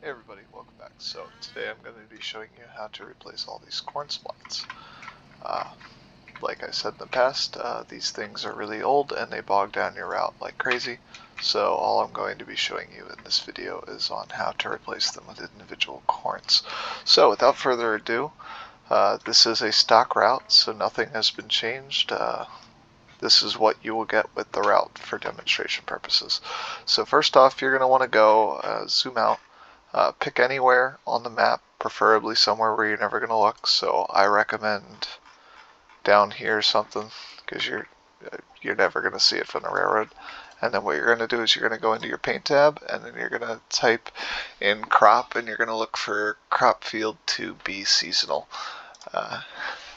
Hey everybody, welcome back. So today I'm going to be showing you how to replace all these corn splines. Like I said in the past, these things are really old and they bog down your route like crazy. So all I'm going to be showing you in this video is on how to replace them with individual corns. So without further ado, this is a stock route, so nothing has been changed. This is what you will get with the route for demonstration purposes. So first off, you're going to want to go zoom out. Pick anywhere on the map, preferably somewhere where you're never going to look. So I recommend down here or something, because you're never going to see it from the railroad. And then what you're going to do is you're going to go into your paint tab, and then you're going to type in crop, and you're going to look for crop field to be seasonal.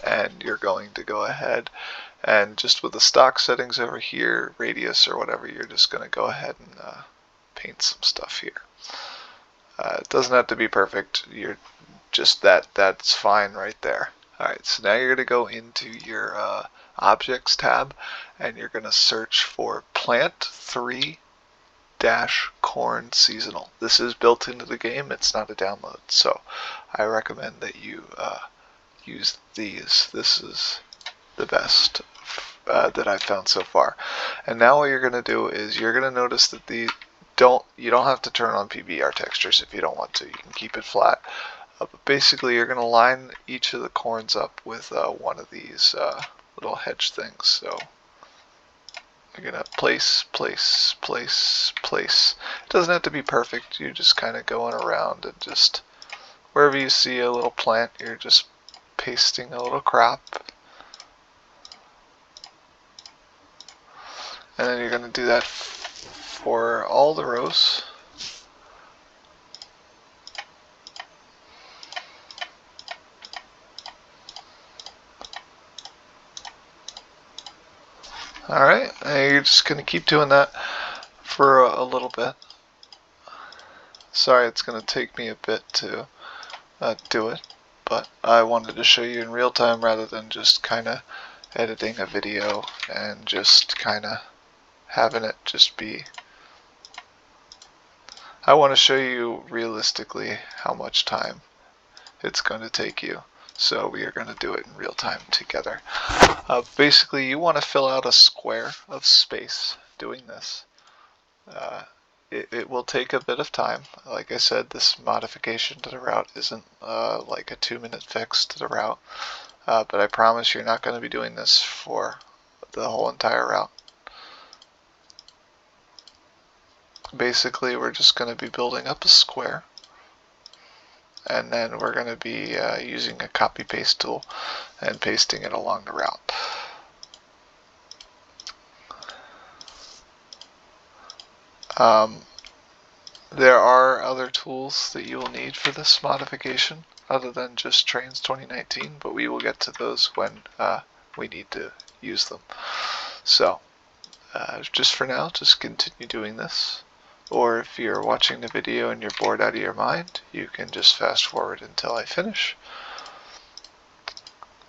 And you're going to go ahead and just with the stock settings over here, radius or whatever, you're just going to go ahead and paint some stuff here. It doesn't have to be perfect. You're just that's fine right there. Alright, so now you're going to go into your Objects tab, and you're going to search for Plant 3-Corn Seasonal. This is built into the game. It's not a download, so I recommend that you use these. This is the best that I've found so far. And now what you're going to do is you're going to notice that you don't have to turn on PBR textures if you don't want to. You can keep it flat. But basically you're going to line each of the corns up with one of these little hedge things. So you're going to place. It doesn't have to be perfect. You're just kind of going around and just wherever you see a little plant, you're just pasting a little crop. And then you're going to do that for all the rows. Alright, and you're just going to keep doing that for a little bit. Sorry, it's going to take me a bit to do it, but I wanted to show you in real time rather than just kind of editing a video and just kind of having it just be. I want to show you realistically how much time it's going to take you. So we are going to do it in real time together. Basically, you want to fill out a square of space doing this. It will take a bit of time. Like I said, this modification to the route isn't like a 2-minute fix to the route. But I promise you're not going to be doing this for the whole entire route. Basically, we're just going to be building up a square, and then we're going to be using a copy paste tool and pasting it along the route. There are other tools that you will need for this modification other than just Trainz 2019, but we will get to those when we need to use them. So just for now, just continue doing this. Or if you're watching the video and you're bored out of your mind, you can just fast forward until I finish.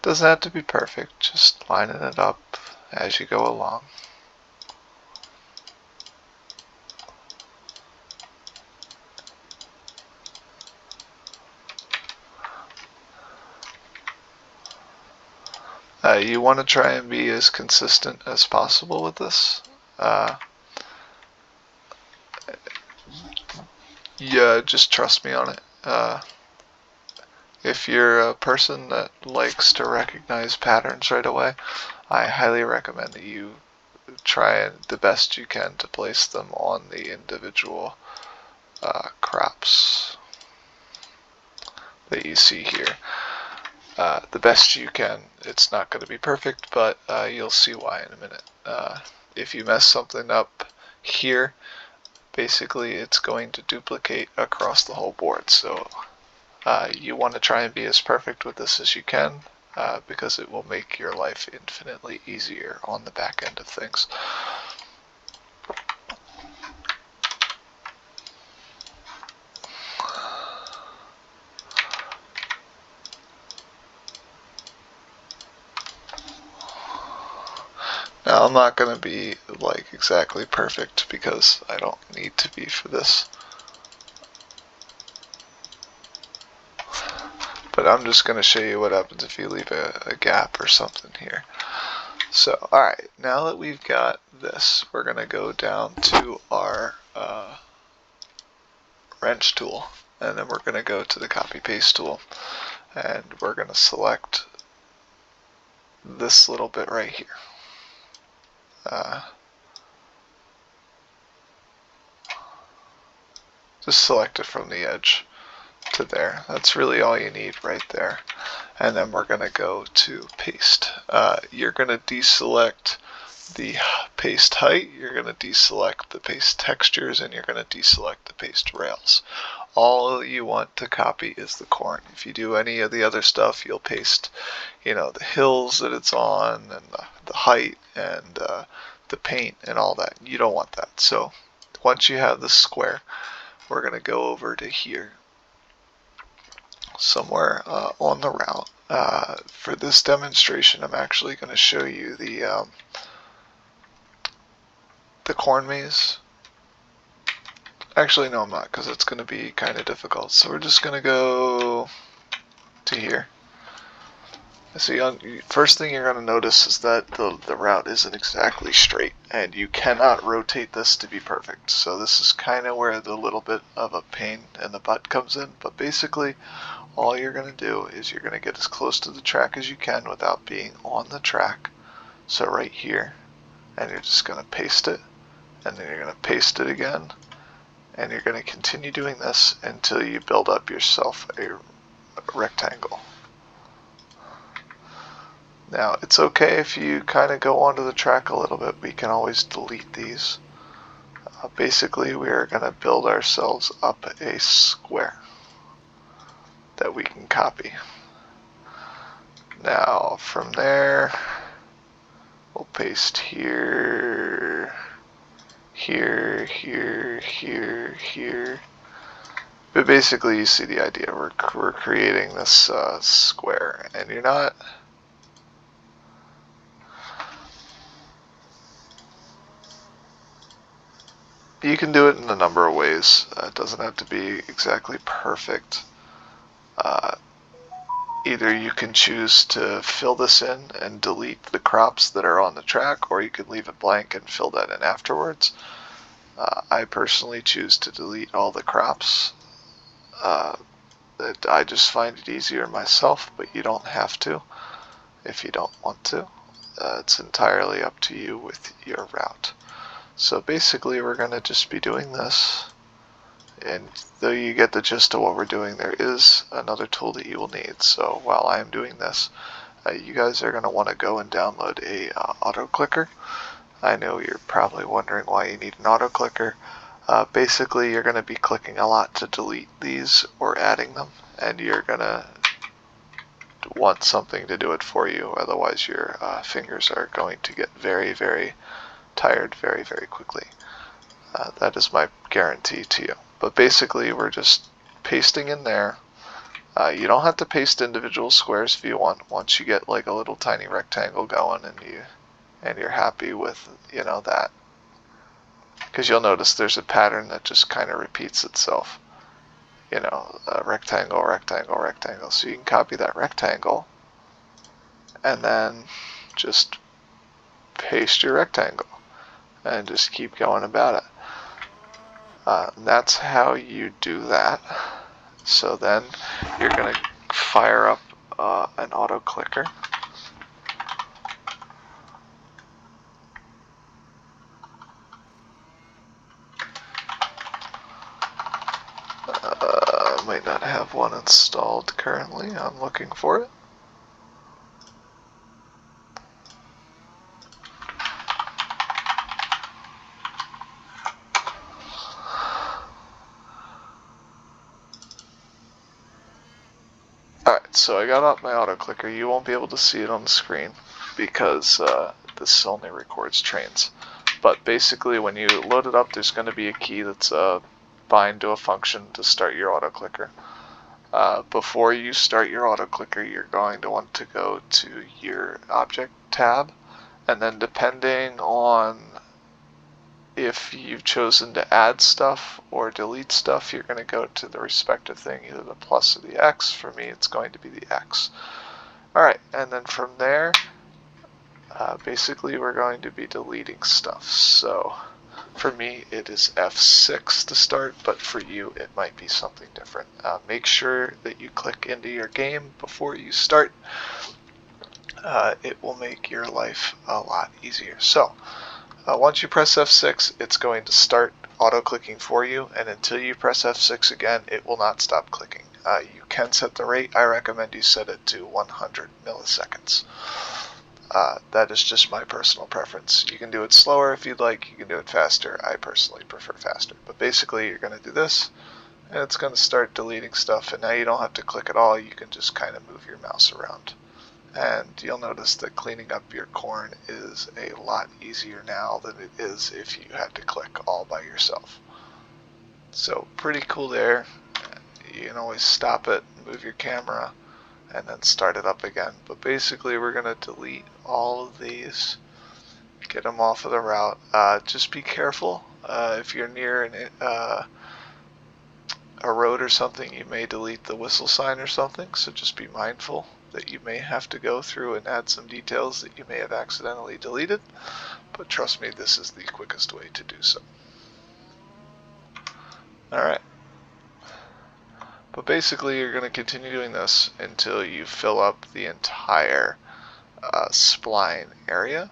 Doesn't have to be perfect, just lining it up as you go along. You want to try and be as consistent as possible with this. Yeah, just trust me on it. If you're a person that likes to recognize patterns right away, I highly recommend that you try the best you can to place them on the individual crops that you see here. The best you can. It's not going to be perfect, but you'll see why in a minute. If you mess something up here, basically it's going to duplicate across the whole board. So you want to try and be as perfect with this as you can, because it will make your life infinitely easier on the back end of things. Now I'm not going to be like exactly perfect because I don't need to be for this. but I'm just going to show you what happens if you leave a gap or something here. So, alright, now that we've got this, we're going to go down to our wrench tool, and then we're going to go to the copy paste tool, and we're going to select this little bit right here. Just select it from the edge to there. That's really all you need right there. And then we're going to go to paste. You're going to deselect the paste height, you're going to deselect the paste textures, and you're going to deselect the paste rails. All you want to copy is the corn. If you do any of the other stuff, you'll paste, the hills that it's on, and the height, and the paint, and all that. You don't want that. So once you have the square, we're going to go over to here, somewhere on the route. For this demonstration, I'm actually going to show you the corn maze. Actually, no, I'm not, because it's going to be kind of difficult. So we're just going to go to here. So first thing you're going to notice is that the route isn't exactly straight, and you cannot rotate this to be perfect. So this is kind of where the little bit of a pain in the butt comes in. But basically, all you're going to do is you're going to get as close to the track as you can without being on the track. So right here, and you're just going to paste it, and then you're going to paste it again, and you're going to continue doing this until you build up yourself a rectangle. Now, it's okay if you kind of go onto the track a little bit. We can always delete these. Basically, we are going to build ourselves up a square that we can copy. Now, from there, we'll paste here, here, here, here, here. But basically, you see the idea. We're creating this square, and you're not... You can do it in a number of ways. It doesn't have to be exactly perfect. Either you can choose to fill this in and delete the crops that are on the track, or you can leave it blank and fill that in afterwards. I personally choose to delete all the crops. I just find it easier myself, but you don't have to if you don't want to. It's entirely up to you with your route. So basically we're going to just be doing this, and though you get the gist of what we're doing, there is another tool that you will need. So while I am doing this, you guys are going to want to go and download a auto clicker. I know you're probably wondering why you need an auto clicker. Basically you're going to be clicking a lot to delete these or adding them, and you're going to want something to do it for you, otherwise your fingers are going to get very, very tired very, very quickly. That is my guarantee to you. But basically we're just pasting in there. You don't have to paste individual squares if you want. Once you get like a little tiny rectangle going and you're happy with that, because you'll notice there's a pattern that just kind of repeats itself. Rectangle, rectangle, rectangle. So you can copy that rectangle and then just paste your rectangle and just keep going about it. That's how you do that. So then you're going to fire up an auto clicker. Might not have one installed currently. I'm looking for it. Alright, so I got out my auto clicker. You won't be able to see it on the screen because this only records Trainz. But basically when you load it up, there's going to be a key that's bind to a function to start your auto clicker. Before you start your auto clicker, you're going to want to go to your object tab, and then depending on if you've chosen to add stuff or delete stuff, you're going to go to the respective thing, either the plus or the X. For me, it's going to be the X. Alright, and then from there, basically we're going to be deleting stuff. So for me, it is F6 to start, but for you, it might be something different. Make sure that you click into your game before you start. It will make your life a lot easier. So once you press F6, it's going to start auto-clicking for you, and until you press F6 again, it will not stop clicking. You can set the rate. I recommend you set it to 100 milliseconds. That is just my personal preference. You can do it slower if you'd like. You can do it faster. I personally prefer faster. But basically, you're going to do this, and it's going to start deleting stuff, and now you don't have to click at all. You can just kind of move your mouse around. And you'll notice that cleaning up your corn is a lot easier now than it is if you had to click all by yourself. So pretty cool there. You can always stop it, move your camera, and then start it up again. But basically we're going to delete all of these, get them off of the route. Just be careful. If you're near a road or something, you may delete the whistle sign or something, so just be mindful that you may have to go through and add some details that you may have accidentally deleted, but trust me, this is the quickest way to do so. Alright, but basically you're going to continue doing this until you fill up the entire spline area.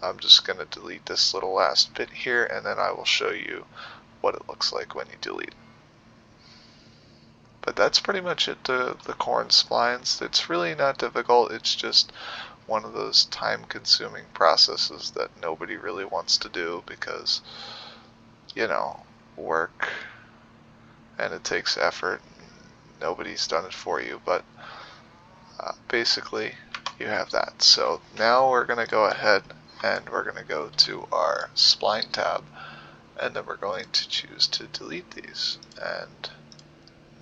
I'm just going to delete this little last bit here, and then I will show you what it looks like when you delete it. But that's pretty much it to the corn splines. It's really not difficult. It's just one of those time-consuming processes that nobody really wants to do because, you know, work and it takes effort. Nobody's done it for you, but basically you have that. So now we're going to go ahead and we're going to go to our spline tab, and then we're going to choose to delete these. And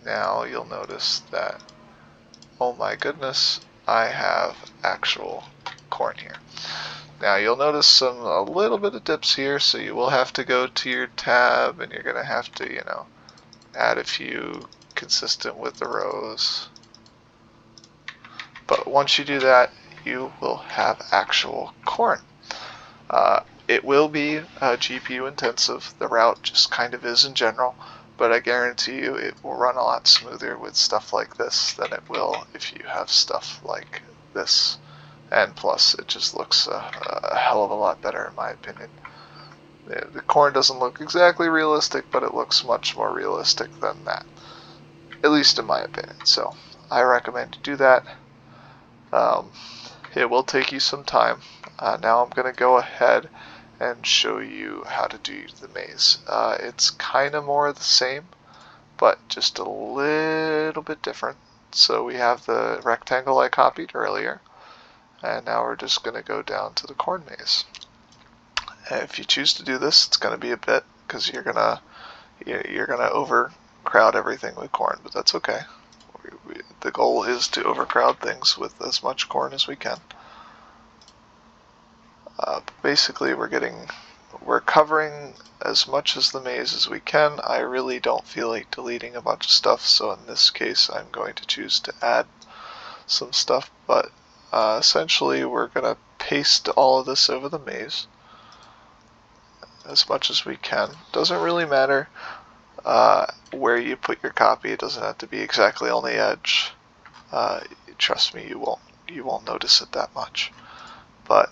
now you'll notice that, oh my goodness, I have actual corn here. Now you'll notice a little bit of dips here, so you will have to go to your tab and you're going to have to, you know, add a few consistent with the rows. But once you do that, you will have actual corn. It will be GPU intensive. The route just kind of is in general. But I guarantee you it will run a lot smoother with stuff like this than it will if you have stuff like this. And plus, it just looks a hell of a lot better in my opinion. The corn doesn't look exactly realistic, but it looks much more realistic than that. At least in my opinion. So, I recommend you do that. It will take you some time. Now I'm going to go ahead and show you how to do the maze. It's kind of more the same, but just a little bit different. So we have the rectangle I copied earlier, and now we're just going to go down to the corn maze. And if you choose to do this, it's going to be a bit, because you're gonna overcrowd everything with corn, but that's okay. The goal is to overcrowd things with as much corn as we can. Basically, we're covering as much as the maze as we can. I really don't feel like deleting a bunch of stuff, so in this case I'm going to choose to add some stuff, but essentially we're going to paste all of this over the maze as much as we can. Doesn't really matter where you put your copy. It doesn't have to be exactly on the edge. Trust me, you won't notice it that much. But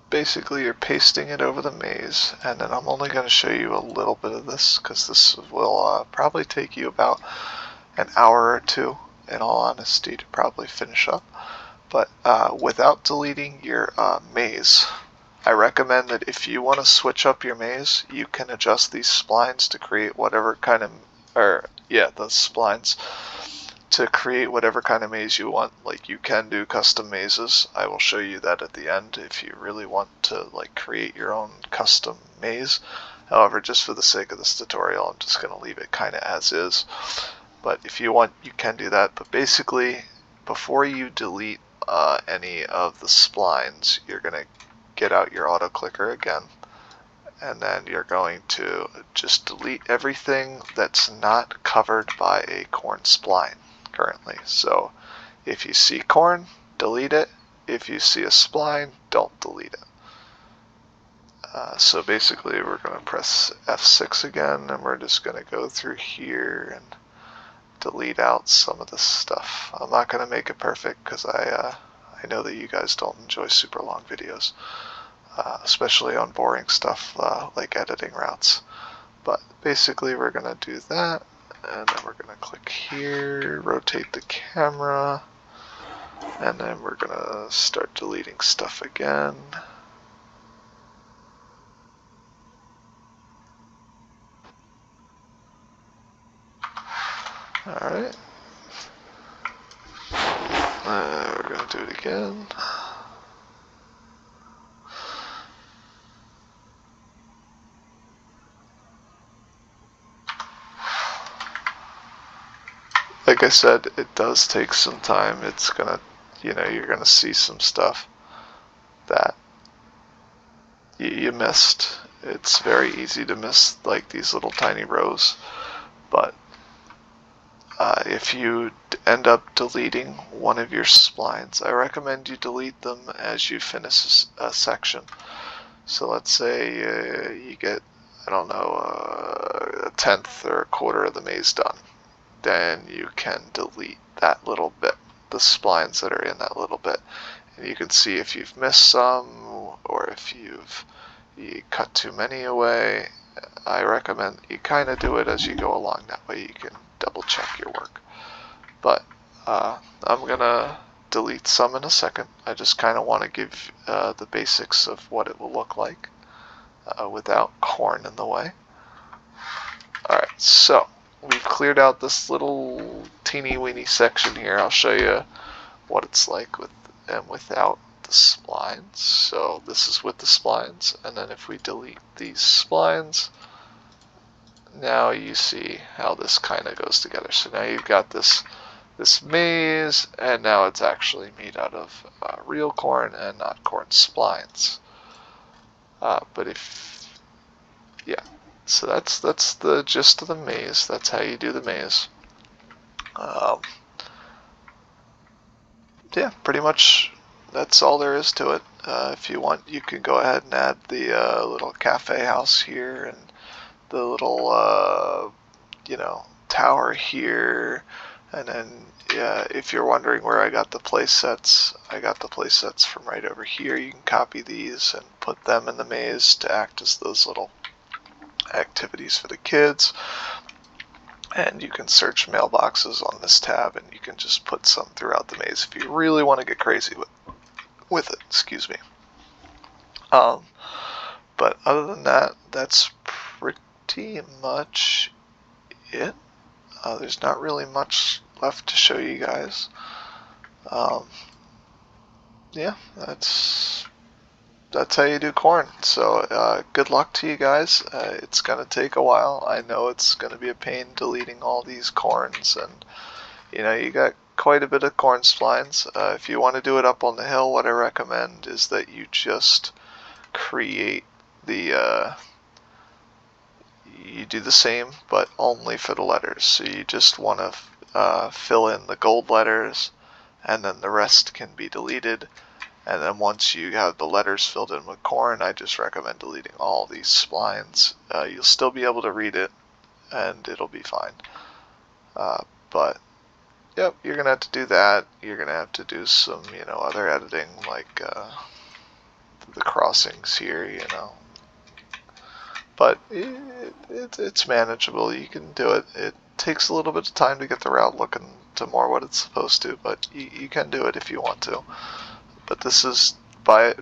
basically you're pasting it over the maze, and then I'm only going to show you a little bit of this because this will probably take you about an hour or two, in all honesty, to probably finish up. But without deleting your maze, I recommend that if you want to switch up your maze, you can adjust these splines to create whatever kind of, the splines to create whatever kind of maze you want. Like, you can do custom mazes. I will show you that at the end if you really want to like create your own custom maze. However, just for the sake of this tutorial, I'm just going to leave it kind of as is. But if you want, you can do that. But basically, before you delete any of the splines, you're going to get out your auto clicker again, and then you're going to just delete everything that's not covered by a corn spline currently. So if you see corn, delete it. If you see a spline, don't delete it. So basically we're going to press F6 again, and we're just going to go through here and delete out some of this stuff. I'm not going to make it perfect because I know that you guys don't enjoy super long videos, especially on boring stuff like editing routes. But basically we're going to do that, and then we're going to click here, rotate the camera, and then we're going to start deleting stuff again. Alright. We're going to do it again. Like I said, it does take some time. It's gonna, you're gonna see some stuff that you missed. It's very easy to miss, like these little tiny rows. But if you end up deleting one of your splines, I recommend you delete them as you finish a section. So let's say you get, I don't know, a tenth or a quarter of the maze done. Then you can delete that little bit, the splines that are in that little bit. And you can see if you've missed some, or if you cut too many away. I recommend you kind of do it as you go along. That way you can double check your work. But I'm going to delete some in a second. I just kind of want to give the basics of what it will look like without corn in the way. Alright, so we've cleared out this little teeny weeny section here. I'll show you what it's like with and without the splines. So this is with the splines, and then if we delete these splines, now you see how this kind of goes together. So now you've got this maze, and now it's actually made out of real corn and not corn splines. But if, yeah, so that's the gist of the maze. That's how you do the maze. Yeah, pretty much that's all there is to it. If you want, you can go ahead and add the little cafe house here, and the little tower here, and then if you're wondering where I got the play sets, I got the play sets from right over here. You can copy these and put them in the maze to act as those little activities for the kids. And you can search mailboxes on this tab, and you can just put some throughout the maze if you really want to get crazy with it. Excuse me. But other than that, that's pretty much it. There's not really much left to show you guys. Yeah, that's how you do corn. So good luck to you guys. It's going to take a while. I know it's going to be a pain deleting all these corns, and you got quite a bit of corn splines. If you want to do it up on the hill, what I recommend is that you just create the you do the same, but only for the letters. So you just want to fill in the gold letters, and then the rest can be deleted. And then once you have the letters filled in with corn, I just recommend deleting all these splines. You'll still be able to read it, and it'll be fine. But yep, you're gonna have to do that. You're gonna have to do some, other editing, like the crossings here, But it's manageable. You can do it. It takes a little bit of time to get the route looking to more what it's supposed to, but you can do it if you want to. But this is, by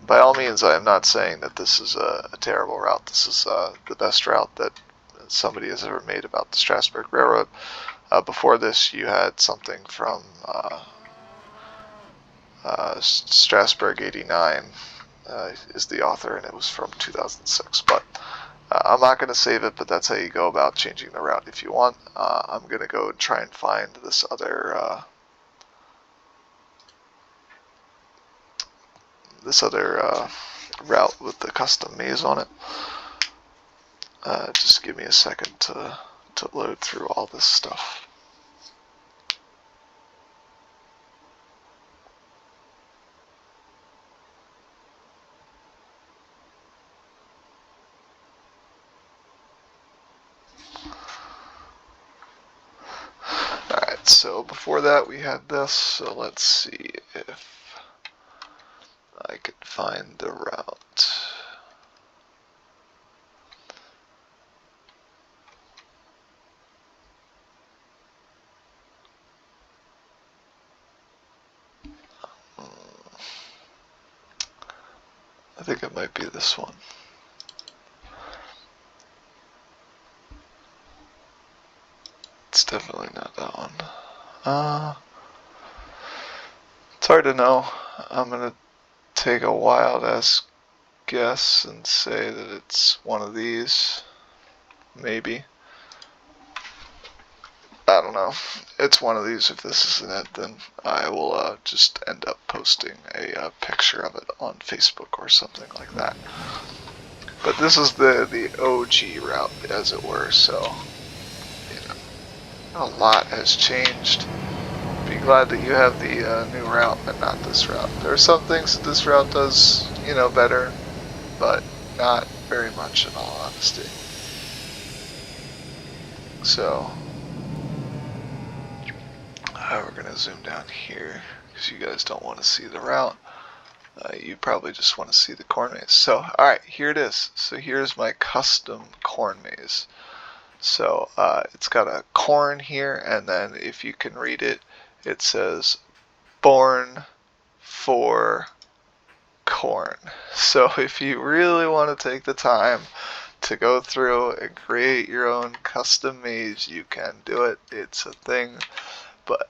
all means, I am not saying that this is a terrible route. This is the best route that somebody has ever made about the Strasburg Railroad. Before this, you had something from Strasburg 89 is the author, and it was from 2006. But I'm not going to save it, but that's how you go about changing the route if you want. I'm going to go and try and find this other route with the custom maze on it. Just give me a second to load through all this stuff. Alright, so before that we had this, so let's see if I can find the route. I think it might be this one. It's definitely not that one. It's hard to know. I'm gonna take a wild ass guess and say that it's one of these. Maybe. I don't know. It's one of these. If this isn't it, then I will just end up posting a picture of it on Facebook or something like that. But this is the OG route, as it were, so you know, a lot has changed. Be glad that you have the new route, but not this route. There are some things that this route does, better, but not very much in all honesty. So, we're going to zoom down here, because you guys don't want to see the route. You probably just want to see the corn maze. So, alright, here it is. So here's my custom corn maze. So, it's got a corn here, and then if you can read it, it says, born for corn. So if you really want to take the time to go through and create your own custom maze, you can do it. It's a thing, but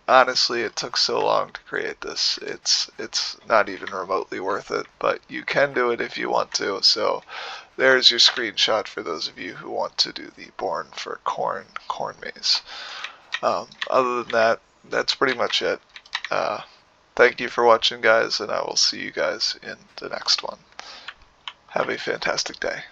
honestly, it took so long to create this. It's not even remotely worth it, but you can do it if you want to. So there's your screenshot for those of you who want to do the born for corn maze. Other than that, that's pretty much it. Thank you for watching, guys, and I will see you guys in the next one. Have a fantastic day.